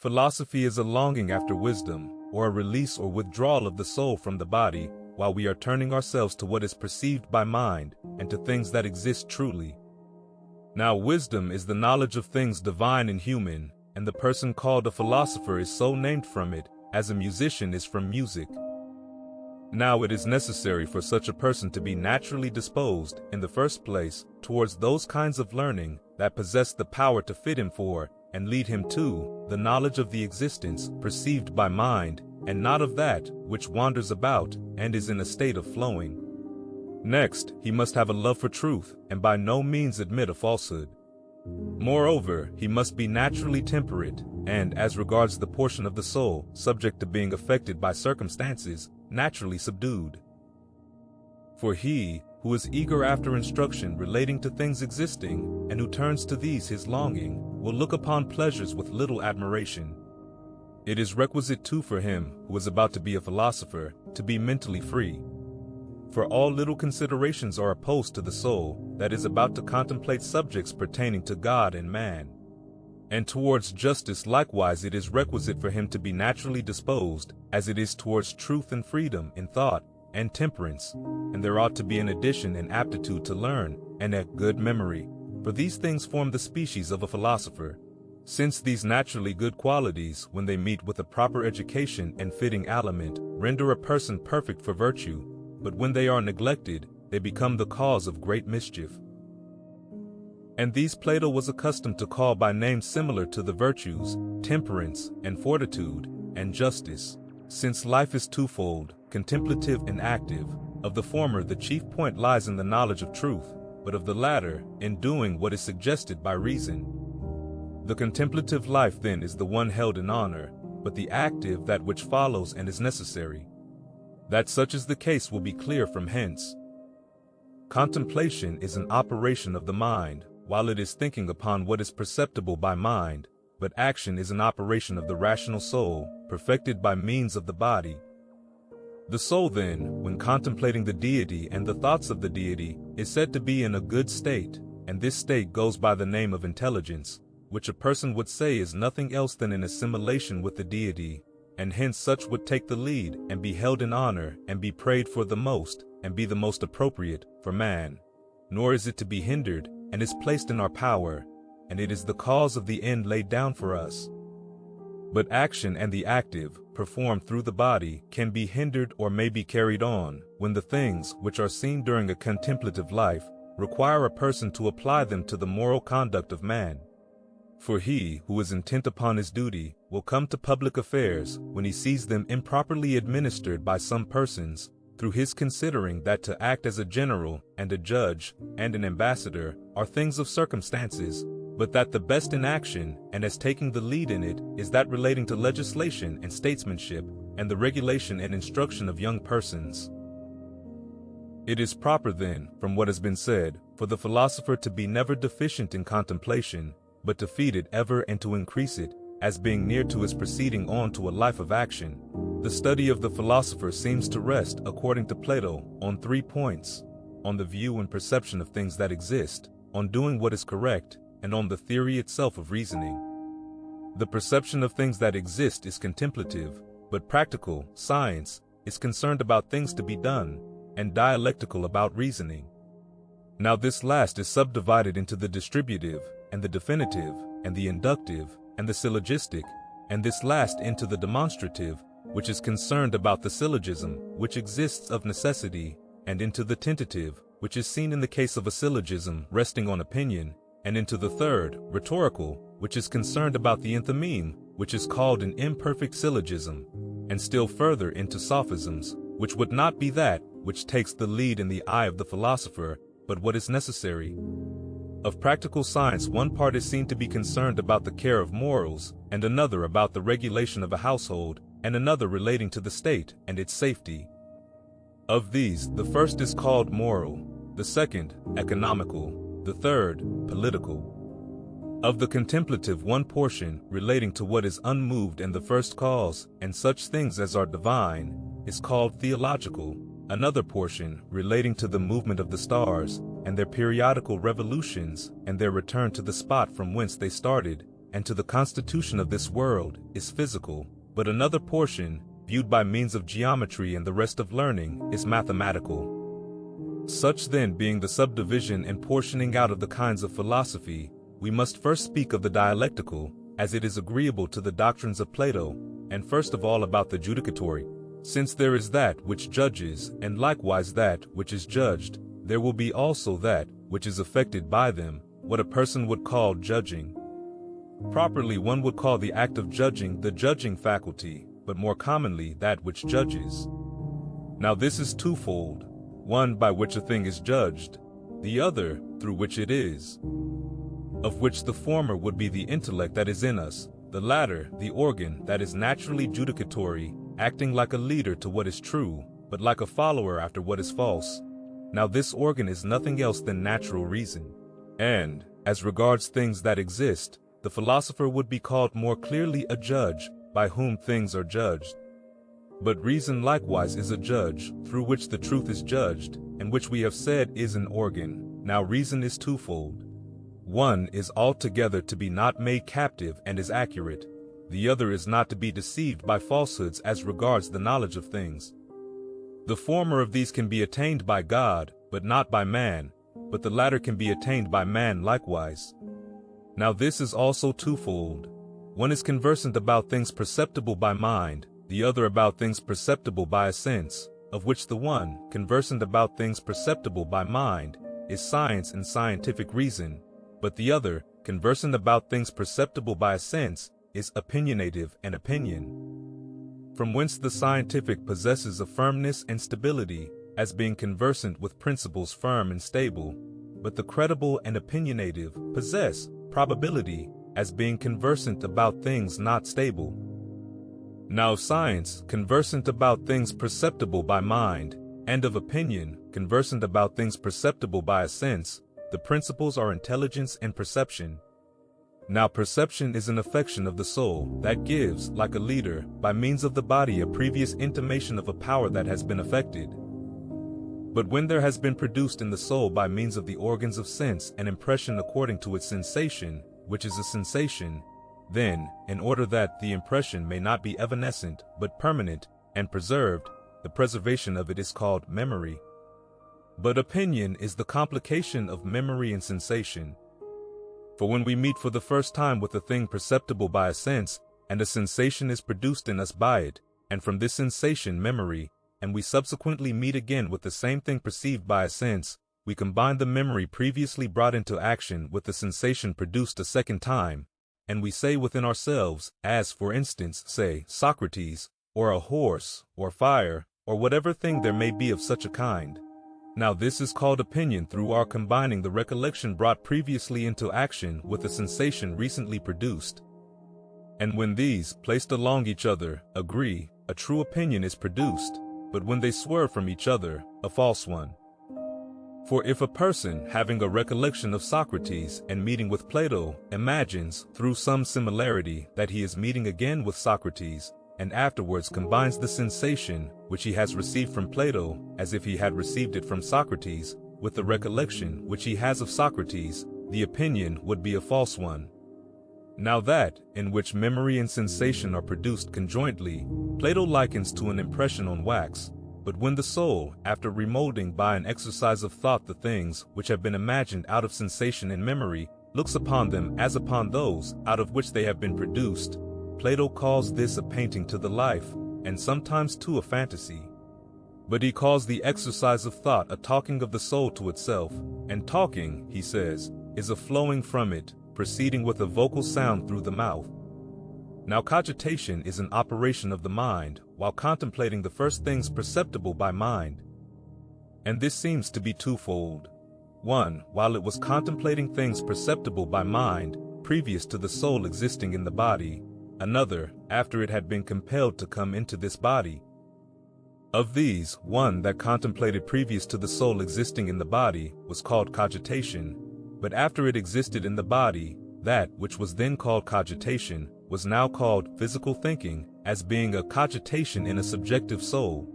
Philosophy is a longing after wisdom, or a release or withdrawal of the soul from the body, while we are turning ourselves to what is perceived by mind, and to things that exist truly. Now wisdom is the knowledge of things divine and human, and the person called a philosopher is so named from it, as a musician is from music. Now it is necessary for such a person to be naturally disposed, in the first place, towards those kinds of learning that possess the power to fit him for, and lead him to, the knowledge of the existence perceived by mind, and not of that which wanders about and is in a state of flowing. Next, he must have a love for truth, and by no means admit a falsehood. Moreover, he must be naturally temperate, and, as regards the portion of the soul subject to being affected by circumstances, naturally subdued. For he, who is eager after instruction relating to things existing, and who turns to these his longing, will look upon pleasures with little admiration. It is requisite too for him, who is about to be a philosopher, to be mentally free. For all little considerations are opposed to the soul that is about to contemplate subjects pertaining to God and man. And towards justice likewise it is requisite for him to be naturally disposed, as it is towards truth and freedom in thought, and temperance, and there ought to be in addition an aptitude to learn, and a good memory, for these things form the species of a philosopher. Since these naturally good qualities, when they meet with a proper education and fitting aliment, render a person perfect for virtue, but when they are neglected, they become the cause of great mischief. And these Plato was accustomed to call by names similar to the virtues, temperance, and fortitude, and justice. Since life is twofold, contemplative and active, of the former the chief point lies in the knowledge of truth, but of the latter, in doing what is suggested by reason. The contemplative life then is the one held in honor, but the active that which follows and is necessary. That such is the case will be clear from hence. Contemplation is an operation of the mind, while it is thinking upon what is perceptible by mind, but action is an operation of the rational soul, perfected by means of the body. The soul then, when contemplating the deity and the thoughts of the deity, is said to be in a good state, and this state goes by the name of intelligence, which a person would say is nothing else than an assimilation with the deity, and hence such would take the lead, and be held in honor, and be prayed for the most, and be the most appropriate for man. Nor is it to be hindered, and is placed in our power, and it is the cause of the end laid down for us. But action and the active, performed through the body, can be hindered or may be carried on, when the things which are seen during a contemplative life require a person to apply them to the moral conduct of man. For he who is intent upon his duty will come to public affairs when he sees them improperly administered by some persons, through his considering that to act as a general and a judge and an ambassador are things of circumstances, but that the best in action, and as taking the lead in it, is that relating to legislation and statesmanship, and the regulation and instruction of young persons. It is proper then, from what has been said, for the philosopher to be never deficient in contemplation, but to feed it ever and to increase it, as being near to his proceeding on to a life of action. The study of the philosopher seems to rest, according to Plato, on 3 points: on the view and perception of things that exist, on doing what is correct, and on the theory itself of reasoning. The perception of things that exist is contemplative, but practical science is concerned about things to be done, and dialectical about reasoning. Now this last is subdivided into the distributive, and the definitive, and the inductive, and the syllogistic, and this last into the demonstrative, which is concerned about the syllogism, which exists of necessity, and into the tentative, which is seen in the case of a syllogism resting on opinion, and into the third, rhetorical, which is concerned about the enthymeme, which is called an imperfect syllogism, and still further into sophisms, which would not be that which takes the lead in the eye of the philosopher, but what is necessary. Of practical science one part is seen to be concerned about the care of morals, and another about the regulation of a household, and another relating to the state and its safety. Of these, the first is called moral, the second, economical, the third, political. Of the contemplative one portion, relating to what is unmoved and the first cause, and such things as are divine, is called theological. Another portion, relating to the movement of the stars, and their periodical revolutions, and their return to the spot from whence they started, and to the constitution of this world, is physical, but another portion, viewed by means of geometry and the rest of learning, is mathematical. Such then being the subdivision and portioning out of the kinds of philosophy, we must first speak of the dialectical, as it is agreeable to the doctrines of Plato, and first of all about the judicatory. Since there is that which judges, and likewise that which is judged, there will be also that which is affected by them, what a person would call judging. Properly one would call the act of judging the judging faculty, but more commonly that which judges. Now this is twofold, one by which a thing is judged, the other through which it is, of which the former would be the intellect that is in us, the latter the organ that is naturally judicatory, acting like a leader to what is true, but like a follower after what is false. Now this organ is nothing else than natural reason. And, as regards things that exist, the philosopher would be called more clearly a judge, by whom things are judged. But reason likewise is a judge, through which the truth is judged, and which we have said is an organ. Now reason is twofold. One is altogether to be not made captive and is accurate. The other is not to be deceived by falsehoods as regards the knowledge of things. The former of these can be attained by God, but not by man, but the latter can be attained by man likewise. Now this is also twofold. One is conversant about things perceptible by mind, the other about things perceptible by a sense, of which the one, conversant about things perceptible by mind, is science and scientific reason, but the other, conversant about things perceptible by a sense, is opinionative and opinion. From whence the scientific possesses a firmness and stability, as being conversant with principles firm and stable, but the credible and opinionative possess probability, as being conversant about things not stable. Now science, conversant about things perceptible by mind, and of opinion, conversant about things perceptible by a sense, the principles are intelligence and perception. Now perception is an affection of the soul, that gives, like a leader, by means of the body a previous intimation of a power that has been affected. But when there has been produced in the soul by means of the organs of sense an impression according to its sensation, which is a sensation, then, in order that the impression may not be evanescent, but permanent, and preserved, the preservation of it is called memory. But opinion is the complication of memory and sensation. For when we meet for the first time with a thing perceptible by a sense, and a sensation is produced in us by it, and from this sensation memory, and we subsequently meet again with the same thing perceived by a sense, we combine the memory previously brought into action with the sensation produced a second time, and we say within ourselves, as for instance, say, Socrates, or a horse, or fire, or whatever thing there may be of such a kind. Now this is called opinion through our combining the recollection brought previously into action with the sensation recently produced. And when these, placed along each other, agree, a true opinion is produced, but when they swerve from each other, a false one. For if a person, having a recollection of Socrates and meeting with Plato, imagines, through some similarity, that he is meeting again with Socrates, and afterwards combines the sensation, which he has received from Plato, as if he had received it from Socrates, with the recollection which he has of Socrates, the opinion would be a false one. Now that, in which memory and sensation are produced conjointly, Plato likens to an impression on wax. But when the soul, after remolding by an exercise of thought the things which have been imagined out of sensation and memory, looks upon them as upon those out of which they have been produced, Plato calls this a painting to the life, and sometimes too a fantasy. But he calls the exercise of thought a talking of the soul to itself, and talking, he says, is a flowing from it, proceeding with a vocal sound through the mouth. Now cogitation is an operation of the mind, while contemplating the first things perceptible by mind. And this seems to be twofold. One, while it was contemplating things perceptible by mind, previous to the soul existing in the body. Another, after it had been compelled to come into this body. Of these, one that contemplated previous to the soul existing in the body was called cogitation, but after it existed in the body, that which was then called cogitation was now called physical thinking, as being a cogitation in a subjective soul.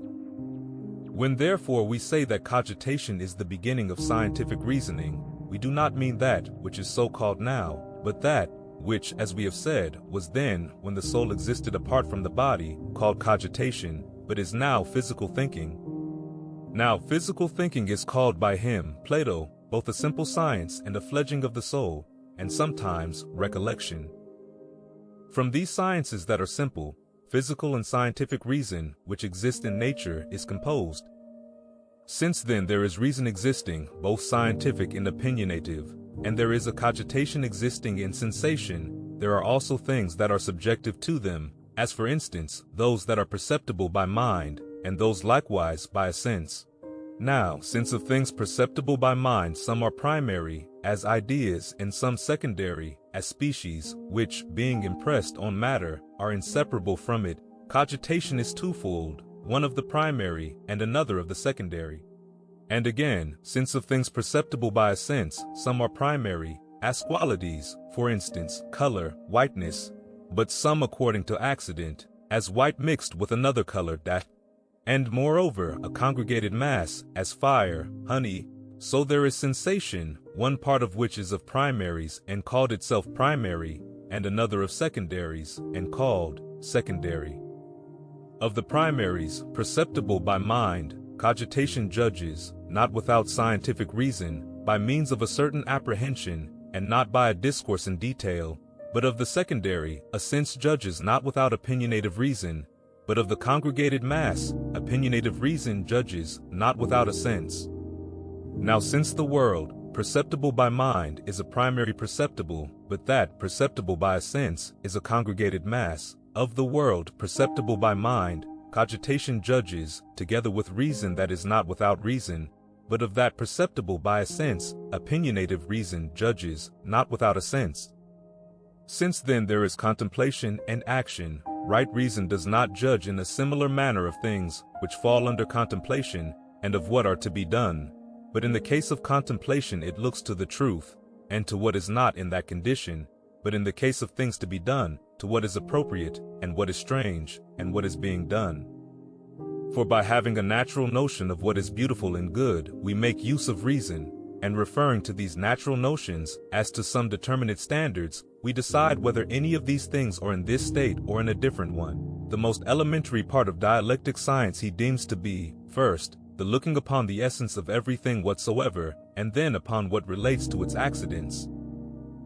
When therefore we say that cogitation is the beginning of scientific reasoning, we do not mean that which is so called now, but that which, as we have said, was then, when the soul existed apart from the body, called cogitation, but is now physical thinking. Now, physical thinking is called by him, Plato, both a simple science and a fledging of the soul, and sometimes recollection. From these sciences that are simple, physical and scientific reason, which exist in nature, is composed. Since then there is reason existing, both scientific and opinionative, and there is a cogitation existing in sensation, there are also things that are subjective to them, as for instance, those that are perceptible by mind, and those likewise by a sense. Now, since of things perceptible by mind some are primary, as ideas, and some secondary, as species, which, being impressed on matter, are inseparable from it, cogitation is twofold, one of the primary, and another of the secondary. And again, since of things perceptible by a sense, some are primary, as qualities, for instance, color, whiteness, but some according to accident, as white mixed with another color that, and moreover, a congregated mass, as fire, honey, so there is sensation, one part of which is of primaries, and called itself primary, and another of secondaries, and called secondary. Of the primaries, perceptible by mind, cogitation judges, not without scientific reason, by means of a certain apprehension, and not by a discourse in detail, but of the secondary, a sense judges not without opinionative reason, but of the congregated mass, opinionative reason judges not without a sense. Now since the world, perceptible by mind, is a primary perceptible, but that perceptible by a sense is a congregated mass, of the world perceptible by mind, cogitation judges, together with reason that is not without reason, but of that perceptible by a sense, opinionative reason judges, not without a sense. Since then there is contemplation and action, right reason does not judge in a similar manner of things which fall under contemplation, and of what are to be done, but in the case of contemplation it looks to the truth, and to what is not in that condition, but in the case of things to be done, to what is appropriate, and what is strange, and what is being done. For by having a natural notion of what is beautiful and good, we make use of reason, and referring to these natural notions, as to some determinate standards, we decide whether any of these things are in this state or in a different one. The most elementary part of dialectic science he deems to be, first, the looking upon the essence of everything whatsoever, and then upon what relates to its accidents.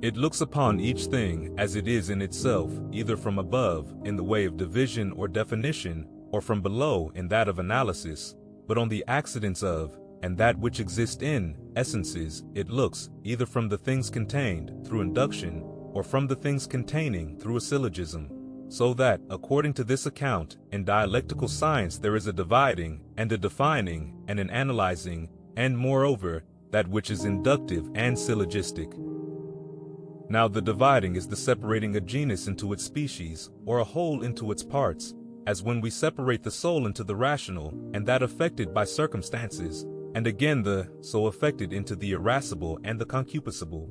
It looks upon each thing as it is in itself, either from above, in the way of division or definition, or from below in that of analysis, but on the accidents of, and that which exist in, essences, it looks, either from the things contained, through induction, or from the things containing, through a syllogism. So that, according to this account, in dialectical science there is a dividing, and a defining, and an analyzing, and moreover, that which is inductive and syllogistic. Now the dividing is the separating a genus into its species, or a whole into its parts, as when we separate the soul into the rational, and that affected by circumstances, and again the so affected into the irascible and the concupiscible.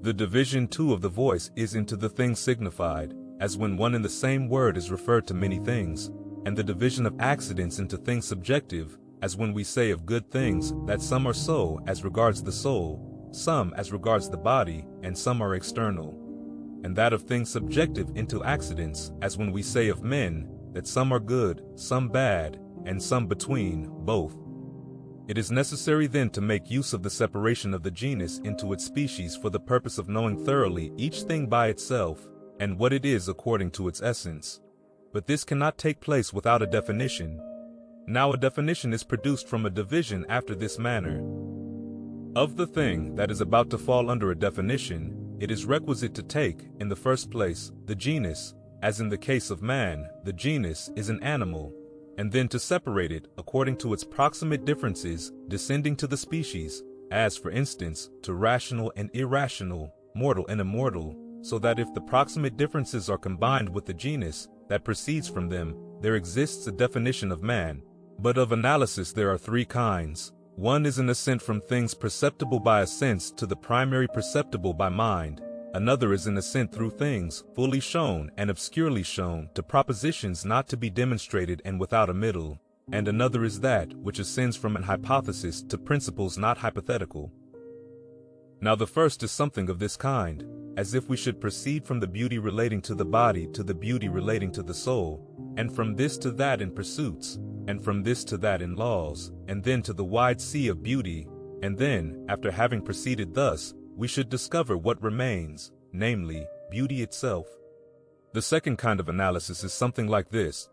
The division too of the voice is into the thing signified, as when one and the same word is referred to many things, and the division of accidents into things subjective, as when we say of good things that some are so as regards the soul, some as regards the body, and some are external, and that of things subjective into accidents, as when we say of men that some are good, some bad, and some between, both. It is necessary then to make use of the separation of the genus into its species for the purpose of knowing thoroughly each thing by itself, and what it is according to its essence. But this cannot take place without a definition. Now a definition is produced from a division after this manner. Of the thing that is about to fall under a definition, it is requisite to take, in the first place, the genus, as in the case of man, the genus is an animal, and then to separate it according to its proximate differences, descending to the species, as for instance, to rational and irrational, mortal and immortal, so that if the proximate differences are combined with the genus that proceeds from them, there exists a definition of man. But of analysis there are three kinds. One is an ascent from things perceptible by a sense to the primary perceptible by mind. Another is an ascent through things fully shown and obscurely shown to propositions not to be demonstrated and without a middle. And another is that which ascends from an hypothesis to principles not hypothetical. Now the first is something of this kind, as if we should proceed from the beauty relating to the body to the beauty relating to the soul, and from this to that in pursuits, and from this to that in laws, and then to the wide sea of beauty, and then, after having proceeded thus, we should discover what remains, namely, beauty itself. The second kind of analysis is something like this.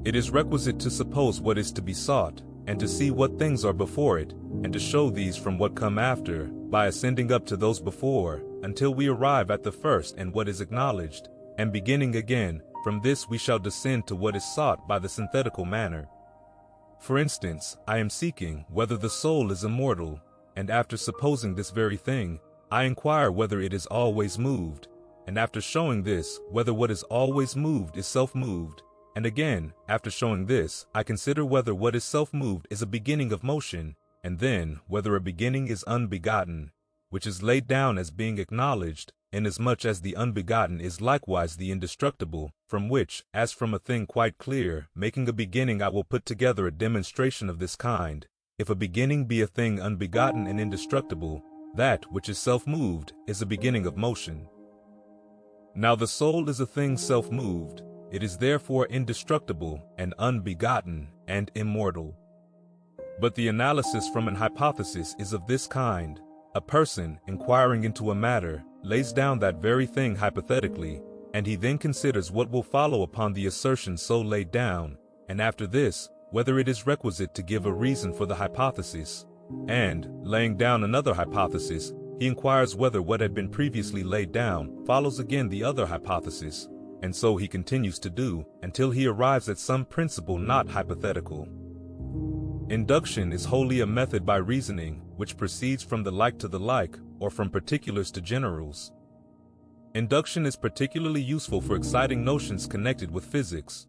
It is requisite to suppose what is to be sought, and to see what things are before it, and to show these from what come after, by ascending up to those before, until we arrive at the first and what is acknowledged, and beginning again, from this we shall descend to what is sought by the synthetical manner. For instance, I am seeking whether the soul is immortal, and after supposing this very thing, I inquire whether it is always moved, and after showing this, whether what is always moved is self-moved, and again, after showing this, I consider whether what is self-moved is a beginning of motion, and then whether a beginning is unbegotten, which is laid down as being acknowledged, inasmuch as the unbegotten is likewise the indestructible, from which, as from a thing quite clear, making a beginning I will put together a demonstration of this kind. If a beginning be a thing unbegotten and indestructible, that which is self-moved is a beginning of motion. Now the soul is a thing self-moved, it is therefore indestructible and unbegotten and immortal. But the analysis from an hypothesis is of this kind. A person, inquiring into a matter, lays down that very thing hypothetically, and he then considers what will follow upon the assertion so laid down, and after this, whether it is requisite to give a reason for the hypothesis. And, laying down another hypothesis, he inquires whether what had been previously laid down follows again the other hypothesis, and so he continues to do, until he arrives at some principle not hypothetical. Induction is wholly a method by reasoning, which proceeds from the like to the like, or from particulars to generals. Induction is particularly useful for exciting notions connected with physics.